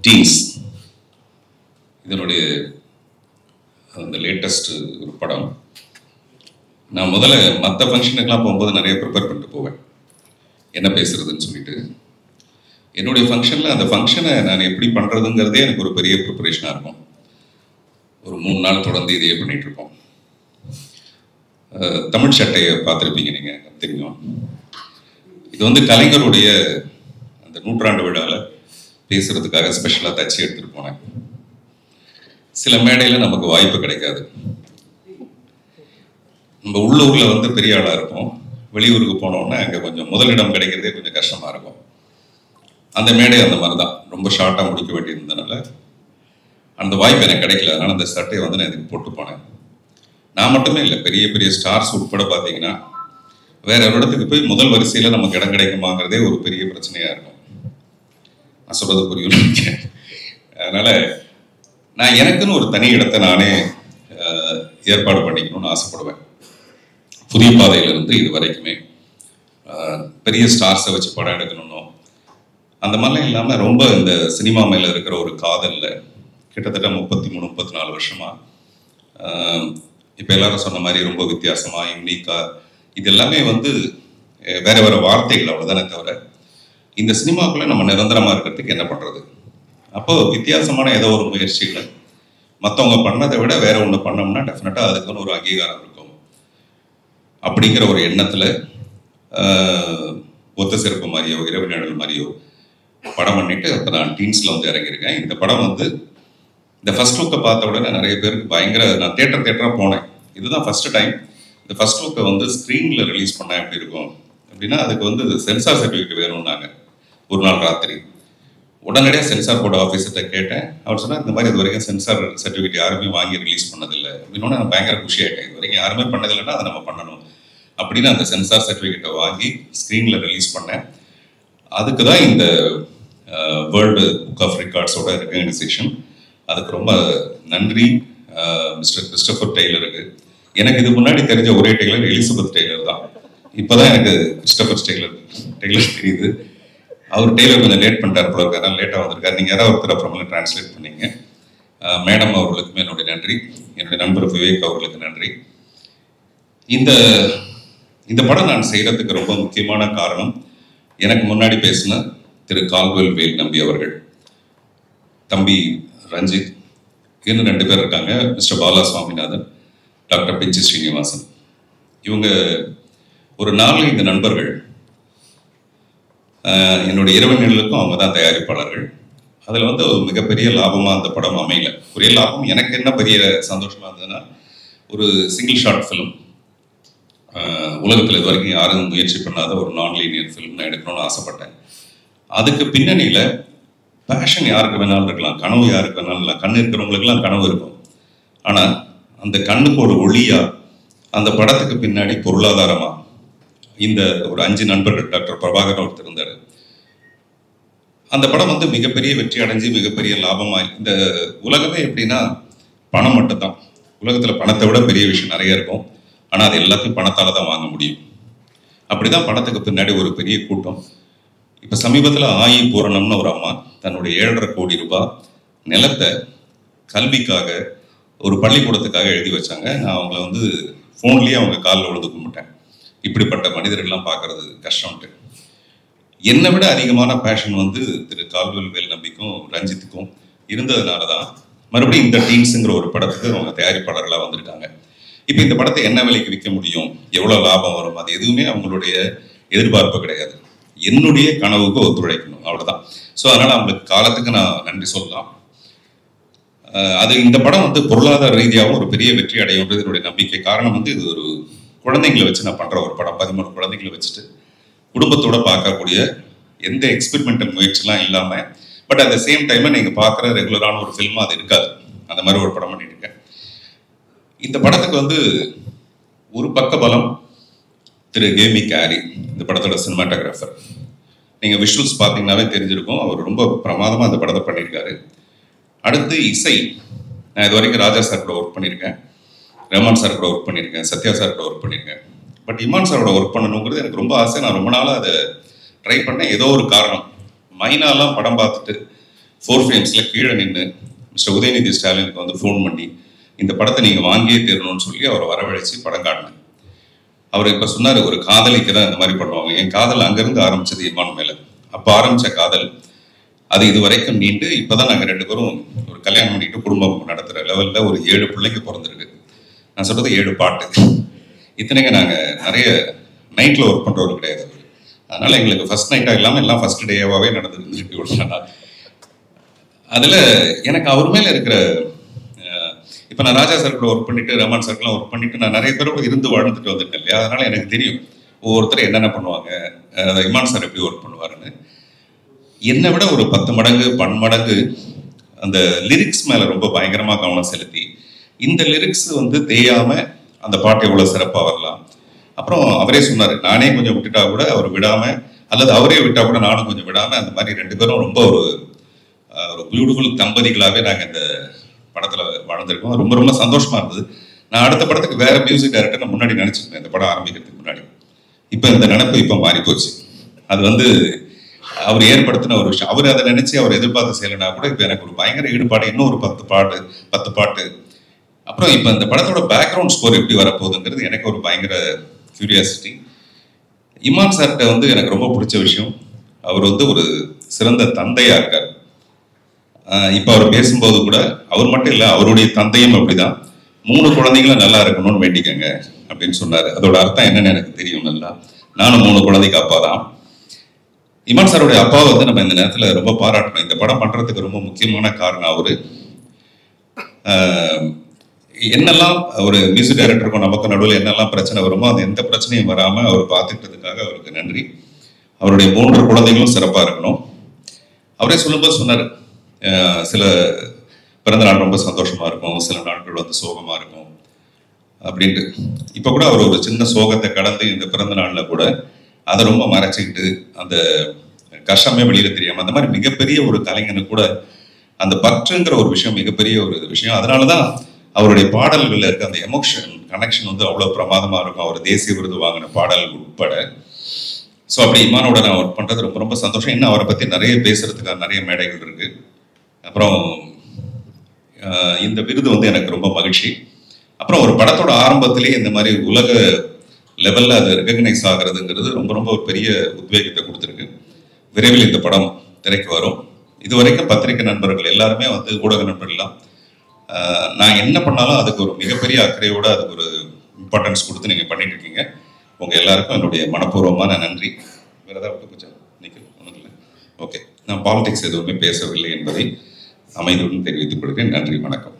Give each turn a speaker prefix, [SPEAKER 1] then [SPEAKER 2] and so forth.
[SPEAKER 1] Teens இதனுடைய அந்த latest ஒரு படம். நான் முதல்ல மற்ற ஃபங்க்ஷனுக்கெலாம் போகும்போது நிறைய ப்ரிப்பேர் பண்ணிட்டு போவேன், என்ன பேசுறதுன்னு சொல்லிட்டு. என்னுடைய ஃபங்க்ஷனில் அந்த ஃபங்க்ஷனை நான் எப்படி பண்ணுறதுங்கிறதே எனக்கு ஒரு பெரிய ப்ரிப்பரேஷனாக இருக்கும். ஒரு 3 நாள் தொடர்ந்து இதையே பண்ணிகிட்ருக்கோம். தமிழ் சட்டையை பார்த்துருப்பீங்க, நீங்கள் தெரியும். இது வந்து கலைஞருடைய அந்த 100ஆண்டு விழாவில் பேசுகிறதுக்காக ஸ்பெஷலாக தச்சு எடுத்துகிட்டு போனேன். சில மேடையில் நமக்கு வாய்ப்பு கிடைக்காது. நம்ம உள்ளூரில் வந்து பெரிய ஆளாக இருப்போம், வெளியூருக்கு போனோன்னா அங்கே கொஞ்சம் முதலிடம் கிடைக்கிறதே கொஞ்சம் கஷ்டமாக இருக்கும். அந்த மேடை அந்த மாதிரி தான், ரொம்ப ஷார்ட்டாக முடிக்க வேண்டியிருந்ததுனால அந்த வாய்ப்பு எனக்கு கிடைக்கல. அதனால் அந்த சட்டையை வந்து நான் இதுக்கு போட்டு போனேன். நான் மட்டுமே இல்லை, பெரிய பெரிய ஸ்டார்ஸ் உட்பட பார்த்தீங்கன்னா வேற ஒரு இடத்துக்கு போய் முதல் வரிசையில் நமக்கு இடம் கிடைக்குமாங்கிறதே ஒரு பெரிய பிரச்சனையாக இருக்கும். நான் சொல்றது புரியும். அதனால் நான் எனக்குன்னு ஒரு தனி இடத்தை நானே ஏற்பாடு பண்ணிக்கணும்னு ஆசைப்படுவேன். புதிய பாதையிலிருந்து இது வரைக்குமே பெரிய ஸ்டார்ஸை வச்சு படம் எடுக்கணும்னோ அந்த மாதிரிலாம் இல்லாமல் ரொம்ப இந்த சினிமா மேலே இருக்கிற ஒரு காதலில் கிட்டத்தட்ட 33-34 வருஷமாக இப்போ எல்லாரும் சொன்ன மாதிரி ரொம்ப வித்தியாசமாக யூனிக்காக இது எல்லாமே வந்து வேற வேற வார்த்தைகள் அவ்வளோதானே தவிர இந்த சினிமாக்குள்ளே நம்ம நிரந்தரமாக இருக்கிறதுக்கு என்ன பண்ணுறது. அப்போது வித்தியாசமான ஏதோ ஒரு முயற்சிகளை மற்றவங்க பண்ணதை விட வேற ஒன்று பண்ணோம்னா டெஃபினட்டாக அதுக்குன்னு ஒரு அங்கீகாரம் இருக்கும் அப்படிங்கிற ஒரு எண்ணத்தில் ஒத்த சிறப்பு மாதிரியோ இரவு நிழல் மாதிரியோ படம் பண்ணிட்டு இப்போ நான் டீன்ஸில் வந்து இறங்கியிருக்கேன். இந்த படம் வந்து இந்த ஃபர்ஸ்ட் லுக்கை பார்த்த உடனே நிறைய பேருக்கு பயங்கர, நான் தேட்டராக போனேன். இதுதான் ஃபர்ஸ்ட் டைம் இந்த ஃபர்ஸ்ட் லுக்கை வந்து ஸ்க்ரீனில் ரிலீஸ் பண்ணால் எப்படி இருக்கும் அப்படின்னா அதுக்கு வந்து சென்சார் சர்டிஃபிகேட் வேணும்னாங்க. ஒரு நாள் ராத்திரி உடனடியாக சென்சார் போர்டு ஆஃபீஸர்கிட்ட கேட்டேன். அவர் சொன்னால் இந்த மாதிரி இது வரைக்கும் சென்சார் சர்டிஃபிகேட் யாருமே வாங்கி ரிலீஸ் பண்ணதில்லை அப்படின்னு. நான் பயங்கர குஷி ஆகிட்டேன். இது வரைக்கும் யாருமே பண்ணதில்லைன்னா அதை நம்ம பண்ணணும் அப்படின்னு அந்த சென்சார் சர்டிஃபிகேட்டை வாங்கி ஸ்க்ரீனில் ரிலீஸ் பண்ணேன். அதுக்கு தான் இந்த வேர்ல்டு புக் ஆஃப் ரெக்கார்ட்ஸோட ரெகக்னைசேஷன். அதுக்கு ரொம்ப நன்றி மிஸ்டர் கிறிஸ்டோபர் டெய்லருக்கு. எனக்கு இது முன்னாடி தெரிஞ்ச ஒரே டெய்லர் எலிசபெத் டெய்லர் தான். இப்போ தான் எனக்கு கிறிஸ்டோபர் டெய்லர் தெரியுது. அவர் டெய்லர் கொஞ்சம் லேட் பண்ணிட்டார் போல இருக்காரு, லேட்டாக வந்திருக்காரு. நீங்கள் யாராவது ஒருத்தர் அப்புறமெல்லாம் டிரான்ஸ்லேட் பண்ணீங்க. மேடம் அவர்களுக்குமே என்னுடைய நன்றி, என்னுடைய நண்பர் விவேக் அவர்களுக்கு நன்றி. இந்த படம் நான் செய்கிறதுக்கு ரொம்ப முக்கியமான காரணம் எனக்கு முன்னாடி பேசின திரு கால்வெல் வேல் நம்பி அவர்கள், தம்பி ரஞ்சித், இன்னும் 2 பேர் இருக்காங்க, மிஸ்டர் பாலா சுவாமிநாதன், டாக்டர் பிஞ்சி ஸ்ரீனிவாசன். இவங்க ஒரு 4-5 நண்பர்கள். என்னுடைய இரவு நிழலுக்கும் அவங்க தான் தயாரிப்பாளர்கள். அதில் வந்து ஒரு மிகப்பெரிய லாபமாக அந்த படம் அமையல. ஒரே லாபம் எனக்கு என்ன பெரிய சந்தோஷமாக இருந்ததுன்னா, ஒரு சிங்கிள் ஷார்ட் ஃபிலிம், உலகத்தில் இது வரைக்கும் யாரும் முயற்சி பண்ணாத ஒரு நான் லீனியர் ஃபிலிம் நான் எடுக்கணும்னு ஆசைப்பட்டேன். அதுக்கு பின்னணியில் பேஷன் யாருக்கு வேணாலும் இருக்கலாம், கனவு யாருக்கு வேணாலும் இல்லை. கண் இருக்கிறவங்களுக்குலாம் கனவு இருக்கும். ஆனால் அந்த கண்ணுக்கு ஒரு ஒளியாக அந்த படத்துக்கு பின்னாடி பொருளாதாரமாக இந்த ஒரு 5 நண்பர்கள், டாக்டர் பிரபாகரன் ஒருத்தர் இருந்தார். அந்த படம் வந்து மிகப்பெரிய வெற்றி அடைஞ்சு மிகப்பெரிய லாபமாக, இந்த உலகமே எப்படின்னா பணம் மட்டும்தான். உலகத்தில் பணத்தை விட பெரிய விஷயம் நிறைய இருக்கும். ஆனால் அது எல்லாத்தையும் பணத்தால் தான் வாங்க முடியும். அப்படி தான் பணத்துக்கு பின்னாடி ஒரு பெரிய கூட்டம். இப்போ சமீபத்தில் ஆயி பூரணம்னு ஒரு அம்மா தன்னுடைய 7.5 கோடி ரூபாய் நிலத்தை கல்விக்காக ஒரு பள்ளிக்கூடத்துக்காக எழுதி வச்சாங்க. நான் அவங்கள வந்து ஃபோன்லேயே அவங்க காலில் விழுந்து கும்பிட்டேன். இப்படிப்பட்ட மனிதர்கள்லாம் பார்க்கறது கஷ்டம்ட்டு. என்னை விட அதிகமான பேஷன் வந்து திரு கால்வெல் வேல் நம்பிக்கும் ரஞ்சித்துக்கும் இருந்ததுனால தான் மறுபடியும் இந்த டீன்ஸுங்கிற ஒரு படத்துக்கு அவங்க தயாரிப்பாளர்களாக வந்திருக்காங்க. இப்போ இந்த படத்தை என்ன விலைக்கு விற்க முடியும், எவ்வளோ லாபம் வரும், அது எதுவுமே அவங்களுடைய எதிர்பார்ப்பு கிடையாது. என்னுடைய கனவுக்கு ஒத்துழைக்கணும், அவ்வளோதான். ஸோ அதனால் அவங்களுக்கு காலத்துக்கு நான் நன்றி சொல்லலாம். அது இந்த படம் வந்து பொருளாதார ரீதியாகவும் ஒரு பெரிய வெற்றி அடையுன்றது என்னுடைய நம்பிக்கை. காரணம் வந்து இது ஒரு குழந்தைங்களை வச்சு நான் பண்ணுற ஒரு படம். 13 குழந்தைங்களை வச்சுட்டு குடும்பத்தோடு பார்க்கக்கூடிய எந்த எக்ஸ்பெரிமெண்டல் முயற்சிலாம் இல்லாமல், பட் அட் த சேம் டைமில் நீங்கள் பார்க்குற ரெகுலரான ஒரு ஃபில்மாக அது இருக்காது. அந்த மாதிரி ஒரு படம் பண்ணிட்டு இருக்கேன். இந்த படத்துக்கு வந்து ஒரு பக்க பலம் திரு கேமி கேரி, இந்த படத்தோட சினிமாட்டோகிராஃபர். நீங்கள் விஷுவல்ஸ் பார்த்தீங்கன்னாவே தெரிஞ்சிருக்கும், அவர் ரொம்ப பிரமாதமாக அந்த படத்தை பண்ணியிருக்காரு. அடுத்து இசை. நான் இது வரைக்கும் ராஜா சார் கூட ஒர்க் பண்ணியிருக்கேன், ரஹ்மான் சார் கூட ஒர்க் பண்ணியிருக்கேன், சத்யா சார் கூட ஒர்க் பண்ணியிருக்கேன். பட் இமான் சாரோட ஒர்க் பண்ணணுங்கிறது எனக்கு ரொம்ப ஆசை. நான் ரொம்ப நாளாக அதை ட்ரை பண்ணேன். ஏதோ ஒரு காரணம், மைனாலாம் படம் பார்த்துட்டு 4 ஃப்ரேம்ஸில் கீழே நின்று மிஸ்டர் உதயநிதி ஸ்டாலினுக்கு வந்து ஃபோன் பண்ணி இந்த படத்தை நீங்கள் வாங்கியே தரணும்னு சொல்லி அவரை வரவழைச்சி படம் காட்டினேன். அவர் இப்போ சொன்னார், ஒரு காதலிக்கு தான் இந்த மாதிரி பண்ணுவாங்க. என் காதல் அங்கேருந்து ஆரம்பிச்சது இமான் மேலே. அப்போ ஆரம்பித்த காதல் அது இது வரைக்கும் நீண்டு இப்போ தான் நாங்கள் 2 பேரும் ஒரு கல்யாணம் பண்ணிட்டு குடும்பம் நடத்துகிற லெவலில் ஒரு 7 பிள்ளைங்க பிறந்திருக்கு. நான் சொல்கிறது 7 பாட்டு. இத்தனைங்க நாங்கள் நிறைய நைட்டில் ஒர்க் பண்ணுறவங்க கிடையாது. அதனால் எங்களுக்கு ஃபஸ்ட் நைட்டாக இல்லாமல் எல்லாம் ஃபஸ்ட் டேவாகவே நடந்துருக்கு விடுறேன்னா. அதில் எனக்கு அவர் மேலே இருக்கிற இப்போ நான் ராஜா சார் கூட ஒர்க் பண்ணிட்டு ரஹ்மான் சார்க்கெலாம் ஒர்க் பண்ணிட்டு நான் நிறைய பேரோட இருந்து வாழ்ந்துட்டு வந்துட்டேன் இல்லையா. அதனால் எனக்கு தெரியும் ஒவ்வொருத்தர் என்னென்ன பண்ணுவாங்க, இமான் சார் எப்படி ஒர்க் பண்ணுவாருன்னு. என்னை விட ஒரு 10 மடங்கு 12 மடங்கு அந்த லிரிக்ஸ் மேலே ரொம்ப பயங்கரமாக கவனம் செலுத்தி இந்த லிரிக்ஸ் வந்து தேயாமல் அந்த பாட்டு எவ்வளோ சிறப்பாக வரலாம். அப்புறம் அவரே சொன்னார், நானே கொஞ்சம் விட்டுட்டா கூட அவர் விடாமல், அல்லது அவரே விட்டால் கூட நானும் கொஞ்சம் விடாமல், அந்த மாதிரி 2 பேரும் ரொம்ப ஒரு பியூட்டிஃபுல் தம்பதிகளாகவே நாங்கள் இந்த படத்தில் வாழ்ந்துருக்கோம். ரொம்ப ரொம்ப சந்தோஷமாக இருந்தது. நான் அடுத்த படத்துக்கு வேறு மியூசிக் டைரக்டர் நான் முன்னாடி நினச்சிருந்தேன், இந்த படம் ஆரம்பிக்கிறதுக்கு முன்னாடி. இப்போ இந்த நினைப்பு இப்போ மாறி போச்சு. அது வந்து அவர் ஏற்படுத்தின ஒரு விஷயம். அவர் அதை நினச்சி அவர் எதிர்பார்த்து செய்யலைன்னா கூட இப்போ எனக்கு ஒரு பயங்கர ஈடுபாடு. இன்னும் ஒரு 10 பாட்டு. அப்புறம் இப்போ இந்த படத்தோட பேக்ரவுண்ட் ஸ்கோர் எப்படி வரப்போகுதுங்கிறது எனக்கு ஒரு பயங்கர கியூரியாசிட்டி. இமான் சார்கிட்ட வந்து எனக்கு ரொம்ப பிடிச்ச விஷயம், அவர் வந்து ஒரு சிறந்த தந்தையாக இருக்கார். இப்போ அவர் பேசும்போது கூட அவர் மட்டும் இல்லை, அவருடைய தந்தையும் அப்படிதான். 3 குழந்தைங்களும் நல்லா இருக்கணும்னு வேண்டிக்கங்க அப்படின்னு சொன்னார். அதோட அர்த்தம் என்னன்னு எனக்கு தெரியும் நல்லா. நானும் 3 குழந்தைக்கு அப்பா தான். இமான் சாருடைய அப்பாவை வந்து நம்ம இந்த நேரத்தில் ரொம்ப பாராட்டணும். இந்த படம் பண்ணுறதுக்கு ரொம்ப முக்கியமான காரணம் அவர். என்னெல்லாம் ஒரு மியூசிக் டைரக்டருக்கும் நமக்கு நடுவில் என்னெல்லாம் பிரச்சனை வருமோ அது எந்த பிரச்சனையும் வராமல் அவர் பார்த்துக்கிட்டதுக்காக அவருக்கு நன்றி. அவருடைய 3 குழந்தைகளும் சிறப்பாக இருக்கணும். அவரே சொல்லும்போது சொன்னார், சில பிறந்த நாள் ரொம்ப சந்தோஷமாக இருக்கும், சில நாட்கள் வந்து சோகமாக இருக்கும் அப்படின்ட்டு. இப்போ கூட அவர் ஒரு சின்ன சோகத்தை கடந்து இந்த பிறந்த நாளில் கூட அதை ரொம்ப மறைச்சிக்கிட்டு அந்த கஷ்டமே வெளியில் தெரியாமல், அந்த மாதிரி மிகப்பெரிய ஒரு கலைஞனுக்கு கூட அந்த பற்றுங்கிற ஒரு விஷயம் மிகப்பெரிய ஒரு விஷயம். அதனால தான் அவருடைய பாடல்களில் இருக்க அந்த எமோஷன் கனெக்ஷன் வந்து அவ்வளோ பிரமாதமாக இருக்கும். அவர் தேசிய விருது வாங்கின பாடல்கள் உட்பட. ஸோ அப்படி இமானோட நான் ஒர்க் பண்ணுறது ரொம்ப ரொம்ப சந்தோஷம். இன்னும் அவரை பற்றி நிறைய பேசுறதுக்கான நிறைய மேடைகள் இருக்குது. அப்புறம் இந்த விருது வந்து எனக்கு ரொம்ப மகிழ்ச்சி. அப்புறம் ஒரு படத்தோட ஆரம்பத்திலேயே இந்த மாதிரி உலக லெவலில் அது ரெகக்னைஸ் ஆகிறதுங்கிறது ரொம்ப ரொம்ப ஒரு பெரிய உத்வேகத்தை கொடுத்துருக்கு. விரைவில் இந்த படம் திரைக்கு வரும். இது வரைக்கும் பத்திரிகை நண்பர்கள் எல்லாருமே வந்து ஊடக நண்பர்கள்லாம் நான் என்ன பண்ணாலும் அதுக்கு ஒரு மிகப்பெரிய அக்கறையோடு அதுக்கு ஒரு இம்பார்ட்டன்ஸ் கொடுத்து நீங்கள் பண்ணிட்டு இருக்கீங்க. உங்கள் எல்லாருக்கும் என்னுடைய மனப்பூர்வமான நன்றி. வேறு ஏதாவது கொஞ்சம் நிற்கல ஒன்றும் இல்லை. ஓகே, நான் பாலிடிக்ஸ் எதுவுமே பேசவில்லை என்பதை அமைதியுடன் தெரிவித்துக் கொள்கிறேன். நன்றி, வணக்கம்.